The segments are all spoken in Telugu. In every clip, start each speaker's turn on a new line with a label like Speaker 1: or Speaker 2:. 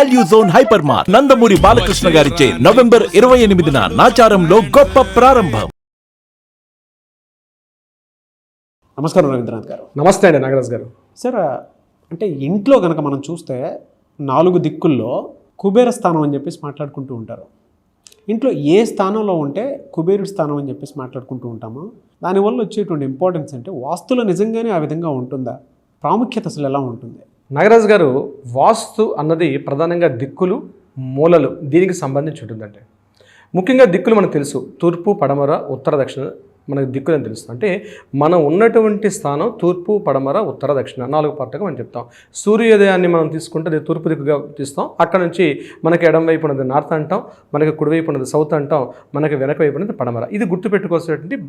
Speaker 1: Value zone hyper mart Nandamuri Balakrishna గారిచే నవంబర్ 28న నాచారంలో గొప్ప ప్రారంభం.
Speaker 2: నమస్కారం రవీంద్రనాథ్ గారు.
Speaker 3: నమస్తే అండి నాగరాజ్ గారు.
Speaker 2: సార్, అంటే ఇంట్లో కనుక మనం చూస్తే 4 దిక్కుల్లో కుబేర స్థానం అని చెప్పేసి మాట్లాడుకుంటూ ఉంటారు. ఇంట్లో ఏ స్థానంలో ఉంటే కుబేరుడి స్థానం అని చెప్పేసి మాట్లాడుకుంటూ ఉంటామో దానివల్ల వచ్చేటువంటి ఇంపార్టెన్స్ అంటే వాస్తులో నిజంగానే ఆ విధంగా ఉంటుందా, ప్రాముఖ్యత అసలు ఎలా ఉంటుంది?
Speaker 3: నాగరాజ్ గారు, వాస్తు అన్నది ప్రధానంగా దిక్కులు, మూలలు దీనికి సంబంధించి ఉంటుందండి. ముఖ్యంగా దిక్కులు మనకు తెలుసు, తూర్పు, పడమర, ఉత్తర, దక్షిణ మనకు దిక్కులు అని తెలుస్తుంది. అంటే మనం ఉన్నటువంటి స్థానం తూర్పు, పడమర, ఉత్తర, దక్షిణ 4 పార్ట్గా మనం చెప్తాం. సూర్యోదయాన్ని మనం తీసుకుంటే అది తూర్పు దిక్కుగా తీస్తాం. అక్కడ నుంచి మనకి ఎడం వైపు ఉన్నది నార్త్ అంటాం, మనకి కుడివైపు ఉన్నది సౌత్ అంటాం, మనకి వెనక వైపు ఉన్నది పడమర. ఇది గుర్తుపెట్టుకోవాల్సినటువంటి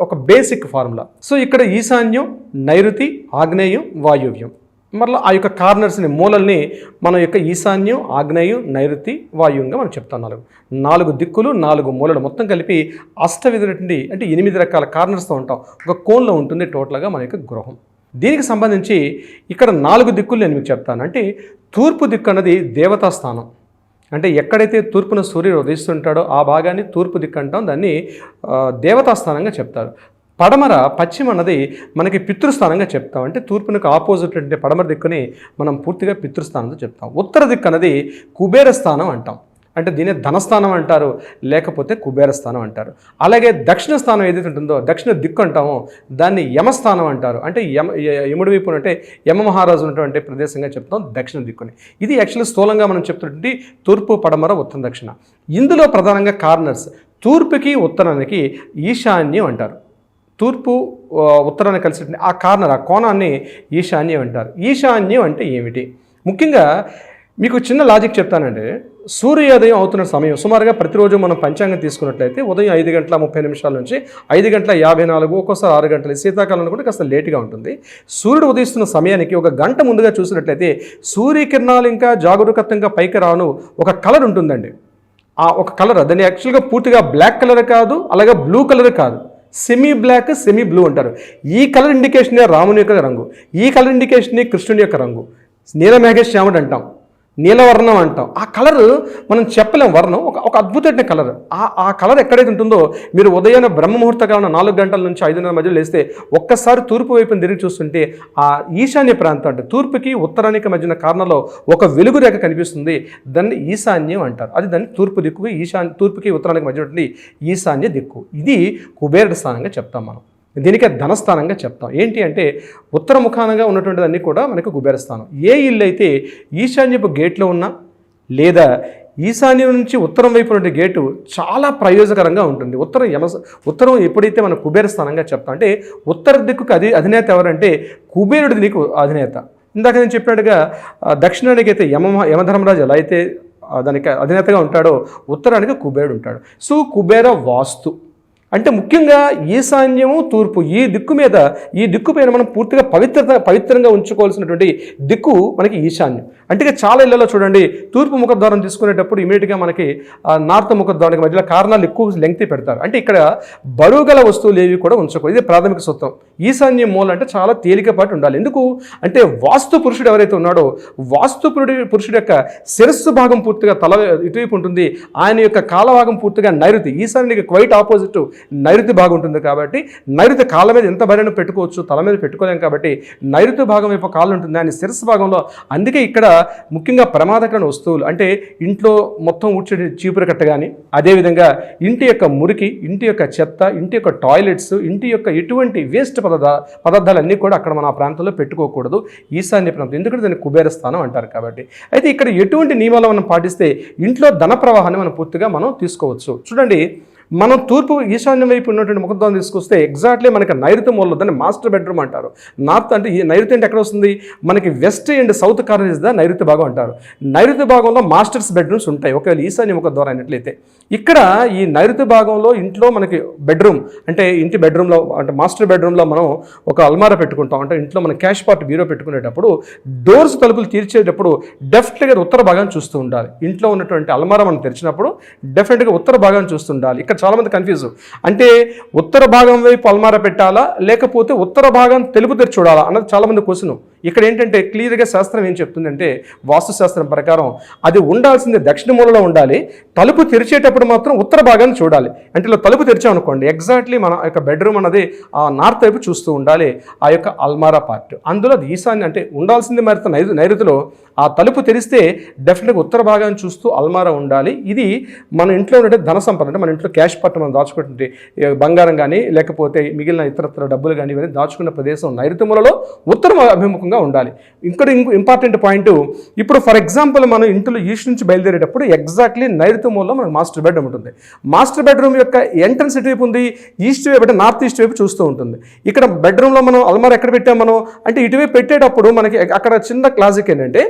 Speaker 3: ఒక బేసిక్ ఫార్ములా. సో ఇక్కడ ఈశాన్యం, నైరుతి, ఆగ్నేయం, వాయువ్యం, మరలా ఆ యొక్క కార్నర్స్ని, మూలల్ని మన యొక్క ఈశాన్యం, ఆగ్నేయం, నైరుతి, వాయువ్యంగా మనం చెప్తాం. 4 దిక్కులు, 4 మూలలు మొత్తం కలిపి అష్టవిధులటువంటి అంటే 8 రకాల కార్నర్స్తో ఉంటాం. ఒక కోన్లో ఉంటుంది టోటల్గా మన యొక్క గృహం. దీనికి సంబంధించి ఇక్కడ 4 దిక్కులు నేను మీకు చెప్తాను. అంటే తూర్పు దిక్కు అన్నది దేవతా స్థానం. అంటే ఎక్కడైతే తూర్పున సూర్యుడు ఉదయిస్తుంటాడో ఆ భాగాన్ని తూర్పు దిక్కు అంటాం, దాన్ని దేవతాస్థానంగా చెప్తారు. పడమర, పశ్చిమ అన్నది మనకి పితృస్థానంగా చెప్తాం. అంటే తూర్పునకు ఆపోజిట్ అంటే పడమర దిక్కుని మనం పూర్తిగా పితృస్థానంతో చెప్తాం. ఉత్తర దిక్కు అన్నది కుబేర స్థానం అంటాం. అంటే దీన్ని ధనస్థానం అంటారు, లేకపోతే కుబేర స్థానం అంటారు. అలాగే దక్షిణ స్థానం ఏదైతే ఉంటుందో, దక్షిణ దిక్కు అంటామో, దాన్ని యమస్థానం అంటారు. అంటే యముడి వైపు అంటే యమ మహారాజు ఉన్నటువంటి ప్రదేశంగా చెప్తాం దక్షిణ దిక్కుని. ఇది యాక్చువల్లీ స్థూలంగా మనం చెప్తుంటే తూర్పు, పడమర, ఉత్తర, దక్షిణ. ఇందులో ప్రధానంగా కార్నర్స్ తూర్పుకి ఉత్తరానికి ఈశాన్యం అంటారు. తూర్పు ఉత్తరాన్ని కలిసి ఆ కార్నర్, ఆ కోణాన్ని ఈశాన్యం అంటారు. ఈశాన్యం అంటే ఏమిటి? ముఖ్యంగా మీకు చిన్న లాజిక్ చెప్తానండి. సూర్యోదయం అవుతున్న సమయం సుమారుగా ప్రతిరోజు మనం పంచాంగం తీసుకున్నట్లయితే ఉదయం 5:30 నుంచి 5:54, ఒక్కోసారి 6 గంటలు, శీతాకాలంలో కూడా కాస్త లేటుగా ఉంటుంది. సూర్యుడు ఉదయిస్తున్న సమయానికి 1 గంట ముందుగా చూసినట్లయితే సూర్యకిరణాలు ఇంకా జాగరూకతంగా పైకి రాను ఒక కలర్ ఉంటుందండి. ఆ ఒక కలర్ దాన్ని యాక్చువల్గా పూర్తిగా బ్లాక్ కలర్ కాదు, అలాగే బ్లూ కలర్ కాదు, సెమీ బ్లాక్, సెమీ బ్లూ అంటారు. ఈ కలర్ ఇండికేషనే రాముని యొక్క రంగు, ఈ కలర్ ఇండికేషనే కృష్ణుని యొక్క రంగు. నీలమేఘశ్యాముడు అంటాం, నీలవర్ణం అంటాం. ఆ కలర్ మనం చెప్పలేం, వర్ణం ఒక అద్భుతమైన కలర్. ఆ కలర్ ఎక్కడైతే ఉంటుందో మీరు ఉదయాన్నే బ్రహ్మముహూర్త కాలం 4 గంటల నుంచి 5:30 మధ్యలో లేస్తే ఒక్కసారి తూర్పు వైపుని తిరిగి చూస్తుంటే ఆ ఈశాన్య ప్రాంతం అంటే తూర్పుకి ఉత్తరానికి మధ్యన కార్నర్లో ఒక వెలుగు రేఖ కనిపిస్తుంది. దాన్ని ఈశాన్యం అంటారు. అది దాన్ని తూర్పు దిక్కుకి తూర్పుకి ఉత్తరానికి మధ్య ఈశాన్య దిక్కు. ఇది కుబేరుడి స్థానంగా చెప్తాం మనం. దీనికే ధనస్థానంగా చెప్తాం. ఏంటి అంటే ఉత్తర ముఖానంగా ఉన్నటువంటిదన్నీ కూడా మనకు కుబేర స్థానం. ఏ ఇల్లు అయితే ఈశాన్యపు గేట్లో ఉన్నా లేదా ఈశాన్యం నుంచి ఉత్తరం వైపు ఉండే గేటు చాలా ప్రయోజకరంగా ఉంటుంది. ఉత్తరం ఎప్పుడైతే మనం కుబేర స్థానంగా చెప్తాం. అంటే ఉత్తర దిక్కుకు అధినేత ఎవరంటే కుబేరుడి నీకు అధినేత. ఇందాక నేను చెప్పినట్టుగా దక్షిణానికి అయితే యమధర్మరాజు ఎలా అయితే దానికి అధినేతగా ఉంటాడో ఉత్తరానికి కుబేరుడు ఉంటాడు. సో కుబేర వాస్తు అంటే ముఖ్యంగా ఈశాన్యము, తూర్పు ఈ దిక్కు పైన మనం పూర్తిగా పవిత్రంగా ఉంచుకోవాల్సినటువంటి దిక్కు మనకి ఈశాన్యం. అంటే చాలా ఇళ్లలో చూడండి, తూర్పు ముఖద్వారం తీసుకునేటప్పుడు ఇమీడియట్గా మనకి నార్త్ ముఖద్వారానికి మధ్యలో కారణాలు ఎక్కువ లెంగ్తీ పెడతారు. అంటే ఇక్కడ బరువు గల వస్తువులు ఏవి కూడా ఉంచుకో, ఇది ప్రాథమిక సూత్రం. ఈశాన్యం మూల అంటే చాలా తేలికపాటు ఉండాలి. ఎందుకు అంటే వాస్తు పురుషుడు ఎవరైతే ఉన్నాడో వాస్తు పురుషుడు యొక్క శిరస్సు భాగం పూర్తిగా తల ఇటువైపు ఉంటుంది, ఆయన యొక్క కాలభాగం పూర్తిగా నైరుతి. ఈశాన్యానికి క్వైట్ ఆపోజిట్ నైరుతి భాగం ఉంటుంది. కాబట్టి నైరుతి కాళ్ళ మీద ఎంత బరువును పెట్టుకోవచ్చు, తల మీద పెట్టుకోలేం. కాబట్టి నైరుతి భాగం వైపు కాళ్ళు ఉంటుంది, ఆయన శిరస్సు భాగంలో. అందుకే ఇక్కడ ముఖ్యంగా ప్రమాదకరమైన వస్తువులు అంటే ఇంట్లో మొత్తం ఊడ్చే చీపురు కట్ట కానీ, అదేవిధంగా ఇంటి యొక్క మురికి, ఇంటి యొక్క చెత్త, ఇంటి యొక్క టాయిలెట్స్, ఇంటి యొక్క ఎటువంటి వేస్ట్ పదార్థాలన్నీ కూడా అక్కడ మన ఆ ప్రాంతంలో పెట్టుకోకూడదు. ఈశాన్య ప్రాంతం, ఎందుకంటే దాన్ని కుబేర స్థానం అంటారు. కాబట్టి అయితే ఇక్కడ ఎటువంటి నియమాలు మనం పాటిస్తే ఇంట్లో ధన ప్రవాహాన్ని మనం పూర్తిగా మనం తీసుకోవచ్చు. చూడండి, మనం తూర్పు ఈశాన్యం వైపు ఉన్నటువంటి ముఖద్వారం తీసుకొస్తే ఎగ్జాక్ట్లీ మనకి నైరుతి మూలలో దాన్ని మాస్టర్ బెడ్రూమ్ అంటారు. నార్త్ అంటే ఈ నైరుతి అంటే ఎక్కడ వస్తుంది, మనకి west and south corner is the నైరుతి భాగం అంటారు. నైరుతి భాగంలో మాస్టర్స్ బెడ్రూమ్స్ ఉంటాయి ఒకవేళ ఈశాన్య ముఖద్వారం అయినట్లయితే. ఇక్కడ ఈ నైరుతి భాగంలో ఇంట్లో మనకి బెడ్రూమ్ అంటే ఇంటి బెడ్రూమ్లో అంటే మాస్టర్ బెడ్రూమ్లో మనం ఒక అల్మారా పెట్టుకుంటాం. అంటే ఇంట్లో మనం క్యాష్ పార్ట్ బ్యూరో పెట్టుకునేటప్పుడు డోర్స్ తలుపులు తీర్చేటప్పుడు డెఫినెట్గా ఉత్తర భాగాన్ని చూస్తూ ఉండాలి. ఇంట్లో ఉన్నటువంటి అల్మారా మనం తెరిచినప్పుడు డెఫినెట్గా ఉత్తర భాగాన్ని చూస్తుండాలి. ఇక్కడ ఇక్కడ చాలామంది కన్ఫ్యూజ్. అంటే ఉత్తర భాగం వైపు అల్మారా పెట్టాలా లేకపోతే ఉత్తర భాగం తెలుపు తెరిచి చూడాలా అన్నది చాలామంది క్వశ్చన్. ఇక్కడ ఏంటంటే క్లియర్గా శాస్త్రం ఏం చెప్తుందంటే వాస్తు శాస్త్రం ప్రకారం అది ఉండాల్సింది దక్షిణ మూలలో ఉండాలి. తలుపు తెరిచేటప్పుడు మాత్రం ఉత్తర భాగాన్ని చూడాలి. అంటే ఇలా తలుపు తెరిచామనుకోండి ఎగ్జాక్ట్లీ మన యొక్క బెడ్రూమ్ అన్నది ఆ నార్త్ వైపు చూస్తూ ఉండాలి ఆ యొక్క అల్మారా పార్ట్. అందులో అది ఈశాన్య అంటే ఉండాల్సింది మరి నైరుతిలో ఆ తలుపు తెరిస్తే డెఫినెట్గా ఉత్తర భాగాన్ని చూస్తూ అల్మారా ఉండాలి. ఇది మన ఇంట్లో ఉండే ధన సంపద అంటే మన ఇంట్లో క్యాష్ పట్టు మనం దాచుకుంటుంటే బంగారం కానీ లేకపోతే మిగిలిన ఇతరత్ర డబ్బులు కానీ ఇవన్నీ దాచుకున్న ప్రదేశం నైరుతి మూలలో ఉత్తర అభిముఖంగా ఉండాలి. ఇంకో ఇంపార్టెంట్ పాయింట్, ఇప్పుడు ఫర్ ఎగ్జాంపుల్ మనం ఇంట్లో ఈస్ట్ నుంచి బయలుదేరేటప్పుడు ఎగ్జాక్ట్లీ నైరుతి మూలలో మనకు మాస్టర్ బెడ్రూమ్ ఉంటుంది. మాస్టర్ బెడ్రూమ్ యొక్క ఎంట్రన్స్ ఎటు వైపు ఉంది? ఈస్ట్ వైపు అంటే నార్త్ ఈస్ట్ వైపు చూస్తూ ఉంటుంది. ఇక్కడ బెడ్రూమ్లో మనం అల్మారా ఎక్కడ పెట్టాం మనం అంటే ఇటువైపు పెట్టేటప్పుడు మనకి అక్కడ చిన్న క్లాజిక్ ఏంటంటే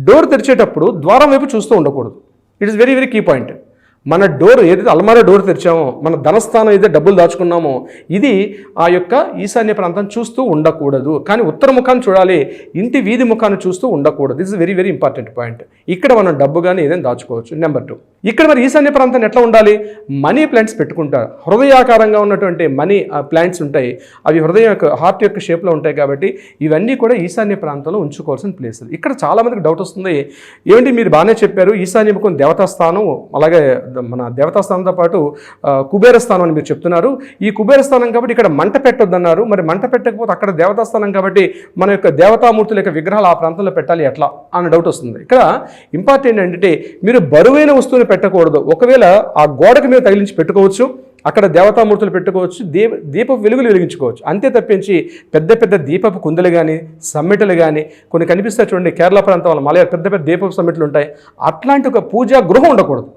Speaker 3: డోర్ తెరిచేటప్పుడు ద్వారం వైపు చూస్తూ ఉండకూడదు. It is very very key point. మన డోర్ ఏదైతే అల్మారా డోర్ తెరిచామో మన ధనస్థానం ఏదైతే డబ్బులు దాచుకున్నామో ఇది ఆ యొక్క ఈశాన్య ప్రాంతం చూస్తూ ఉండకూడదు. కానీ ఉత్తర ముఖాన్ని చూడాలి, ఇంటి వీధి ముఖాన్ని చూస్తూ ఉండకూడదు. This is very very important point. ఇక్కడ మనం డబ్బు కానీ ఏదైనా దాచుకోవచ్చు. నెంబర్ 2, ఇక్కడ మరి ఈశాన్య ప్రాంతాన్ని ఎట్లా ఉండాలి? మనీ ప్లాంట్స్ పెట్టుకుంటారు. హృదయాకారంగా ఉన్నటువంటి మనీ ప్లాంట్స్ ఉంటాయి. అవి హృదయం యొక్క హార్ట్ యొక్క షేప్లో ఉంటాయి. కాబట్టి ఇవన్నీ కూడా ఈశాన్య ప్రాంతంలో ఉంచుకోవాల్సిన ప్లేసులు. ఇక్కడ చాలామందికి డౌట్ వస్తుంది, ఏమిటి మీరు బాగానే చెప్పారు ఈశాన్య ముఖం దేవతా స్థానం, అలాగే మన దేవతా స్థానంతో పాటు కుబేర స్థానం అని మీరు చెప్తున్నారు. ఈ కుబేర స్థానం కాబట్టి ఇక్కడ మంట పెట్టొద్దన్నారు. మరి మంట పెట్టకపోతే అక్కడ దేవతా స్థానం కాబట్టి మన యొక్క దేవతామూర్తుల యొక్క విగ్రహాలు ఆ ప్రాంతంలో పెట్టాలి ఎట్లా అన్న డౌట్ వస్తుంది. ఇక్కడ ఇంపార్టెంట్ ఏంటంటే మీరు బరువైన వస్తువుని పెట్టకూడదు. ఒకవేళ ఆ గోడకి మీరు తగిలించి పెట్టుకోవచ్చు, అక్కడ దేవతామూర్తులు పెట్టుకోవచ్చు, దీపపు వెలుగులు వెలిగించుకోవచ్చు. అంతే తప్పించి పెద్ద పెద్ద దీపపు కుందలు కానీ సమ్మెటలు కానీ కొన్ని కనిపిస్తాయి చూడండి, కేరళ ప్రాంతం వల్ల మలయ పెద్ద పెద్ద దీపపు సమ్మెటలు ఉంటాయి. అట్లాంటి ఒక పూజా గృహం ఉండకూడదు.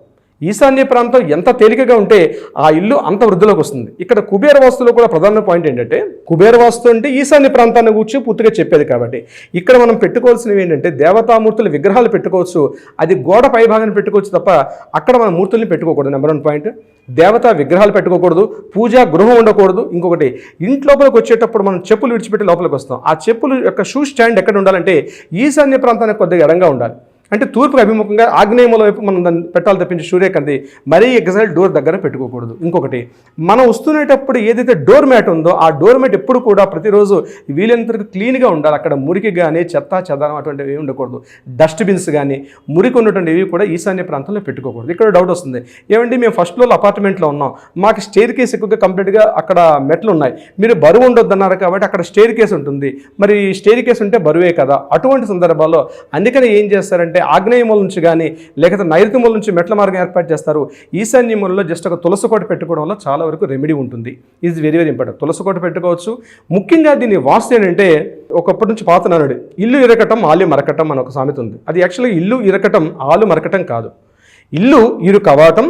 Speaker 3: ఈశాన్య ప్రాంతం ఎంత తేలికగా ఉంటే ఆ ఇల్లు అంత వృద్ధిలోకి వస్తుంది. ఇక్కడ కుబేర వాస్తులో కూడా ప్రధాన పాయింట్ ఏంటంటే కుబేర వాస్తు అంటే ఈశాన్య ప్రాంతాన్ని కూర్చొని పూర్తిగా చెప్పేది. కాబట్టి ఇక్కడ మనం పెట్టుకోవాల్సినవి ఏంటంటే దేవతామూర్తుల విగ్రహాలు పెట్టుకోవచ్చు, అది గోడ పై భాగాన్ని పెట్టుకోవచ్చు తప్ప అక్కడ మన మూర్తుల్ని పెట్టుకోకూడదు. నెంబర్ 1 పాయింట్, దేవతా విగ్రహాలు పెట్టుకోకూడదు, పూజా గృహం ఉండకూడదు. ఇంకొకటి, ఇంట్లోపలికి వచ్చేటప్పుడు మనం చెప్పులు విడిచిపెట్టి లోపలికి వస్తాం. ఆ చెప్పులు యొక్క షూ స్టాండ్ ఎక్కడ ఉండాలంటే ఈశాన్య ప్రాంతానికి కొద్దిగా ఎడంగా ఉండాలి. అంటే తూర్పుకు అభిముఖంగా ఆగ్నేయముల వైపు మనం దాన్ని పెట్టాలి తప్పించి సూర్యకాంతి మరీ ఎగ్జాక్ట్ డోర్ దగ్గర పెట్టుకోకూడదు. ఇంకొకటి, మనం వస్తునేటప్పుడు ఏదైతే డోర్ మ్యాట్ ఉందో ఆ డోర్ మ్యాట్ ఎప్పుడు కూడా ప్రతిరోజు వీలైనంతవరకు క్లీన్గా ఉండాలి. అక్కడ మురికి కానీ చెత్త చెదారం అటువంటివి ఏమి ఉండకూడదు. డస్ట్బిన్స్ కానీ మురికి ఉన్నటువంటి ఏవి కూడా ఈశాన్య ప్రాంతంలో పెట్టుకోకూడదు. ఇక్కడ డౌట్ వస్తుంది, ఏమంటే మేము ఫస్ట్ ఫ్లోర్ అపార్ట్మెంట్లో ఉన్నాం, మాకు స్టేర్ కేస్ ఎక్కువగా కంప్లీట్గా అక్కడ మెట్లు ఉన్నాయి, మీరు బరువు ఉండొద్దు అన్నారు కాబట్టి అక్కడ స్టేర్ కేస్ ఉంటుంది, మరి స్టేర్ కేస్ ఉంటే బరువే కదా. అటువంటి సందర్భాల్లో అందుకని ఏం చేస్తారంటే ఆగ్నేయ మూల నుంచి కానీ లేకపోతే నైరుతి మూల నుంచి మెట్ల మార్గం ఏర్పాటు చేస్తారు. ఈశాన్య మూలలో జస్ట్ ఒక తులసి కోట పెట్టుకోవడం వల్ల చాలా వరకు రెమెడీ ఉంటుంది. ఇది వెరీ వెరీ ఇంపార్టెంట్. తులసి కోట పెట్టుకోవచ్చు. ముఖ్యంగా దీన్ని వాస్తు ఏంటంటే ఒకప్పటి నుంచి పాత నానుడి ఇల్లు ఇరకటం ఆలు మరకటం అని ఒక సామెత ఉంది. అది యాక్చువల్గా ఇల్లు ఇరకటం ఆలు మరకటం కాదు. ఇల్లు ఇరు కవాటం,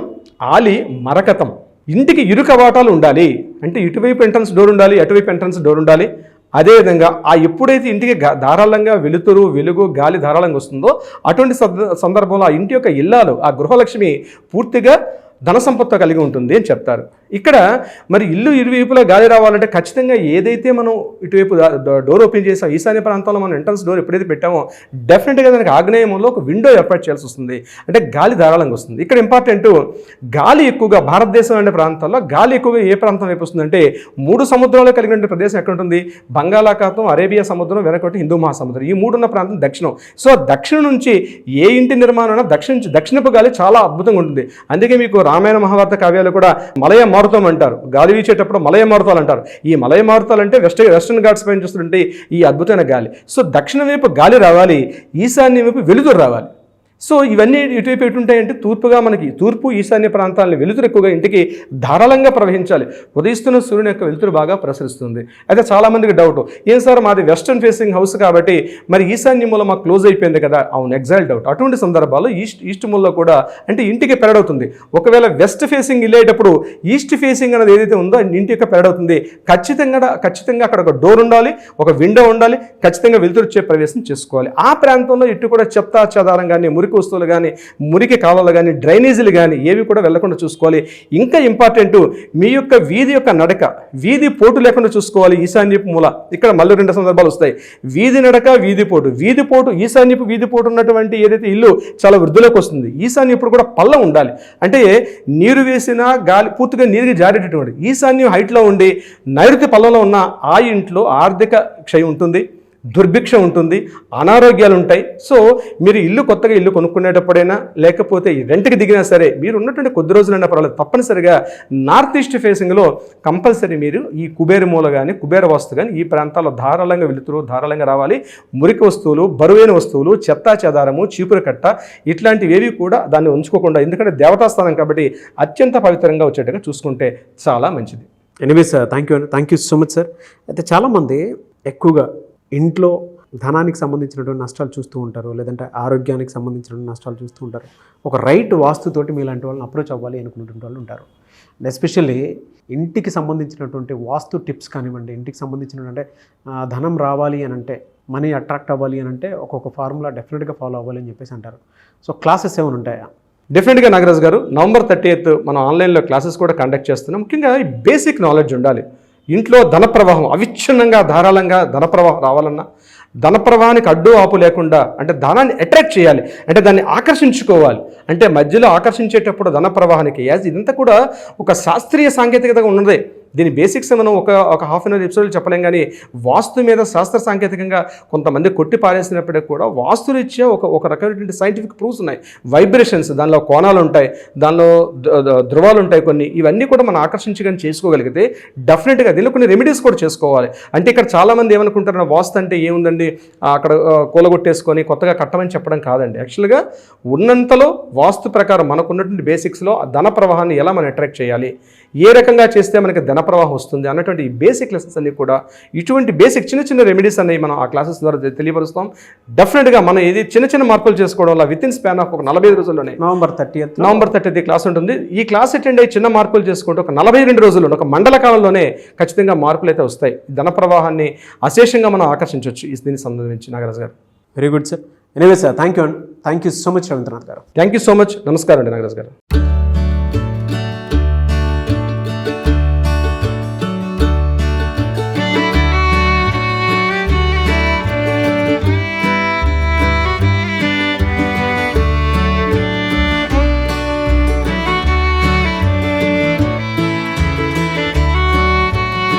Speaker 3: ఆలి మరకతం. ఇంటికి ఇరు కవాటాలు ఉండాలి అంటే ఇటువైపు ఎంట్రన్స్ డోర్ ఉండాలి, అటువైపు ఎంట్రన్స్ డోర్ ఉండాలి. అదేవిధంగా ఆ ఎప్పుడైతే ఇంటికి ధారాళంగా వెలుతురు వెలుగు గాలి ధారాళంగా వస్తుందో అటువంటి సందర్భంలో ఆ ఇంటి యొక్క ఇల్లాలు ఆ గృహలక్ష్మి పూర్తిగా ధన సంపత్తో కలిగి ఉంటుంది అని చెప్తారు. ఇక్కడ మరి ఇల్లు ఇరువైపులా గాలి రావాలంటే ఖచ్చితంగా ఏదైతే మనం ఇటువైపు డోర్ ఓపెన్ చేసాం ఈశాన్య ప్రాంతంలో మనం ఎంట్రన్స్ డోర్ ఎప్పుడైతే పెట్టామో డెఫినెట్గా దానికి ఆగ్నేయంలో ఒక విండో ఏర్పాటు చేయాల్సి వస్తుంది. అంటే గాలి ధారాళంగా వస్తుంది. ఇక్కడ ఇంపార్టెంట్, గాలి ఎక్కువగా భారతదేశం అనే ప్రాంతాల్లో గాలి ఎక్కువగా ఏ ప్రాంతం వైపు వస్తుందంటే 3 సముద్రాలు కలిగిన ప్రదేశం ఎక్కడ ఉంటుంది? బంగాళాఖాతం, అరేబియా సముద్రం, వెనకొట్టి హిందూ మహాసముద్రం. ఈ 3 ఉన్న ప్రాంతం దక్షిణం. సో దక్షిణం నుంచి ఏ ఇంటి నిర్మాణం దక్షిణపు గాలి చాలా అద్భుతంగా ఉంటుంది. అందుకే మీకు రామాయణ మహాభారత కావ్యాలు కూడా మలయ మారుతం అంటారు. గాలి వీచేటప్పుడు మలయ మారుతాలు అంటారు. ఈ మలయ మారుతాలు అంటే వెస్టర్న్ ఘాట్స్ పైన చూస్తుంటే ఈ అద్భుతమైన గాలి. సో దక్షిణ వైపు గాలి రావాలి, ఈశాన్య వైపు వెలుతురు రావాలి. సో ఇవన్నీ ఇటువైపు ఎటుంటాయంటే తూర్పుగా మనకి తూర్పు ఈశాన్య ప్రాంతాలను వెలుతురు ఎక్కువగా ఇంటికి ధారాళంగా ప్రవహించాలి. ఉదయిస్తున్న సూర్యుని యొక్క వెలుతురు బాగా ప్రసరిస్తుంది. అయితే చాలామందికి డౌట్, ఏం సార్ మాది వెస్టర్న్ ఫేసింగ్ హౌస్ కాబట్టి మరి ఈశాన్య మూల మాకు క్లోజ్ అయిపోయింది కదా. అవును, ఎగ్జాక్ట్ డౌట్. అటువంటి సందర్భాల్లో ఈస్ట్ మూలలో కూడా అంటే ఇంటికి పెరడవుతుంది. ఒకవేళ వెస్ట్ ఫేసింగ్ వెళ్ళేటప్పుడు ఈస్ట్ ఫేసింగ్ అనేది ఏదైతే ఉందో ఇంటి యొక్క పెరడవుతుంది. ఖచ్చితంగా అక్కడ ఒక డోర్ ఉండాలి, ఒక విండో ఉండాలి, ఖచ్చితంగా వెలుతురు వచ్చే ప్రవేశం చేసుకోవాలి. ఆ ప్రాంతంలో ఇటు కూడా చెత్త చెదారం కానీ మురికి వస్తువులు కానీ, మురికి కాలువలు కానీ, డ్రైనేజీలు కానీ ఏవి కూడా వెళ్లకుండా చూసుకోవాలి. ఇంకా ఇంపార్టెంట్, మీ యొక్క వీధి యొక్క నడక, వీధి పోటు లేకుండా చూసుకోవాలి. ఈశాన్యపు మూల, ఇక్కడ మళ్ళీ 2 సందర్భాలు వస్తాయి. వీధి నడక, వీధి పోటు, ఈశాన్యపు వీధి పోటు ఉన్నటువంటి ఏదైతే ఇల్లు చాలా వృద్ధిలోకి వస్తుంది. ఈశాన్యప్పుడు కూడా పల్లం ఉండాలి. అంటే నీరు వేసినా గాలి పూర్తిగా నీరుకి జారేటటువంటి ఈశాన్యం హైట్లో ఉండి నైరుతి పల్లంలో ఉన్న ఆ ఇంట్లో ఆర్థిక క్షయం ఉంటుంది, దుర్భిక్షం ఉంటుంది, అనారోగ్యాలు ఉంటాయి. సో మీరు కొత్తగా ఇల్లు కొనుక్కునేటప్పుడైనా లేకపోతే రెంట్కి దిగినా సరే మీరు ఉన్నటువంటి కొద్ది రోజులైనా పర్వాలేదు, తప్పనిసరిగా నార్త్ ఈస్ట్ ఫేసింగ్లో కంపల్సరీ మీరు ఈ కుబేర మూల కానీ, కుబేర వాస్తు కానీ ఈ ప్రాంతాల్లో ధారాళంగా వెలుతురు ధారాళంగా రావాలి. మురికి వస్తువులు, బరువైన వస్తువులు, చెత్తా చెదారము, చీపురు కట్ట ఇట్లాంటివేవి కూడా దాన్ని ఉంచుకోకుండా, ఎందుకంటే దేవతాస్థానం కాబట్టి అత్యంత పవిత్రంగా వచ్చేట్టుగా చూసుకుంటే చాలా మంచిది.
Speaker 2: Anyway sir, thank you so much sir. అయితే చాలామంది ఎక్కువగా ఇంట్లో ధనానికి సంబంధించినటువంటి నష్టాలు చూస్తూ ఉంటారు, లేదంటే ఆరోగ్యానికి సంబంధించినటువంటి నష్టాలు చూస్తూ ఉంటారు. ఒక రైట్ వాస్తుతోటి మీలాంటి వాళ్ళని అప్రోచ్ అవ్వాలి అనుకునేటువంటి వాళ్ళు ఉంటారు. ఎస్పెషల్లీ ఇంటికి సంబంధించినటువంటి వాస్తు టిప్స్ కానివ్వండి, ఇంటికి సంబంధించినటువంటి ధనం రావాలి అని అంటే, మనీ అట్రాక్ట్ అవ్వాలి అని అంటే ఒక్కొక్క ఫార్ములా డెఫినెట్గా ఫాలో అవ్వాలి అని చెప్పేసి అంటారు. సో క్లాసెస్ ఏమైనా ఉంటాయా?
Speaker 3: డెఫినెట్గా నాగరాజు గారు, November 30th మనం ఆన్లైన్లో క్లాసెస్ కూడా కండక్ట్ చేస్తున్నాం. ముఖ్యంగా ఈ బేసిక్ నాలెడ్జ్ ఉండాలి. ఇంట్లో ధన ప్రవాహం అవిచ్ఛిన్నంగా ధారాళంగా ధన ప్రవాహం రావాలన్నా, ధన ప్రవాహానికి అడ్డు ఆపు లేకుండా, అంటే ధనాన్ని అట్రాక్ట్ చేయాలి, అంటే దాన్ని ఆకర్షించుకోవాలి. అంటే మధ్యలో ఆకర్షించేటప్పుడు ధన ప్రవాహానికి ఇదంతా కూడా ఒక శాస్త్రీయ సాంకేతికతగా ఉన్నదే. దీని బేసిక్స్ మనం ఒక హాఫ్ అన్ అవర్ ఎపిసోడ్లు చెప్పలేం. కానీ వాస్తు మీద శాస్త్ర సాంకేతికంగా కొంతమంది కొట్టి పారేసినప్పటికీ కూడా వాస్తురీత్యా ఒక రకమైనటువంటి సైంటిఫిక్ ప్రూఫ్స్ ఉన్నాయి. వైబ్రేషన్స్, దానిలో కోణాలు ఉంటాయి, దానిలో ధ్రువాలు ఉంటాయి కొన్ని. ఇవన్నీ కూడా మనం ఆకర్షించగానే చేసుకోగలిగితే డెఫినెట్గా దీనిలో కొన్ని రెమెడీస్ కూడా చేసుకోవాలి. అంటే ఇక్కడ చాలామంది ఏమనుకుంటారు, వాస్తు అంటే ఏముందండి, అక్కడ కూలగొట్టేసుకొని కొత్తగా కట్టమని చెప్పడం కాదండి. యాక్చువల్గా ఉన్నంతలో వాస్తు ప్రకారం మనకున్నటువంటి బేసిక్స్లో ధన ప్రవాహాన్ని ఎలా మనం అట్రాక్ట్ చేయాలి, ఏ రకంగా చేస్తే మనకి ధన ప్రవాహం వస్తుంది అన్నటువంటి ఈ బేసిక్ లెసన్స్ అన్ని కూడా, ఇటువంటి బేసిక్ చిన్న రెమెడీస్ అనేవి మనం ఆ క్లాసెస్ ద్వారా తెలియపరుస్తాం. డెఫినెట్గా మనం ఇది చిన్న మార్పులు చేసుకోవడం వల్ల విత్ ఇన్ స్పాన్ ఆఫ్ ఒక 45 రోజుల్లోనే
Speaker 2: November 30th
Speaker 3: క్లాస్ ఉంటుంది. ఈ క్లాస్ అటెండ్ అయ్యి చిన్న మార్పులు చేసుకుంటే ఒక 42 రోజుల్లో, ఒక మండల కాలంలోనే ఖచ్చితంగా మార్పులు అయితే వస్తాయి. ధన ప్రవాహాన్ని అశేషంగా మనం ఆకర్షించవచ్చు దీనికి సంబంధించి. Nagaraju garu,
Speaker 2: very good sir. Anyway sir, thank you so much Ravindranath garu.
Speaker 3: Thank you so much. నమస్కారం అండి నాగరాజు గారు.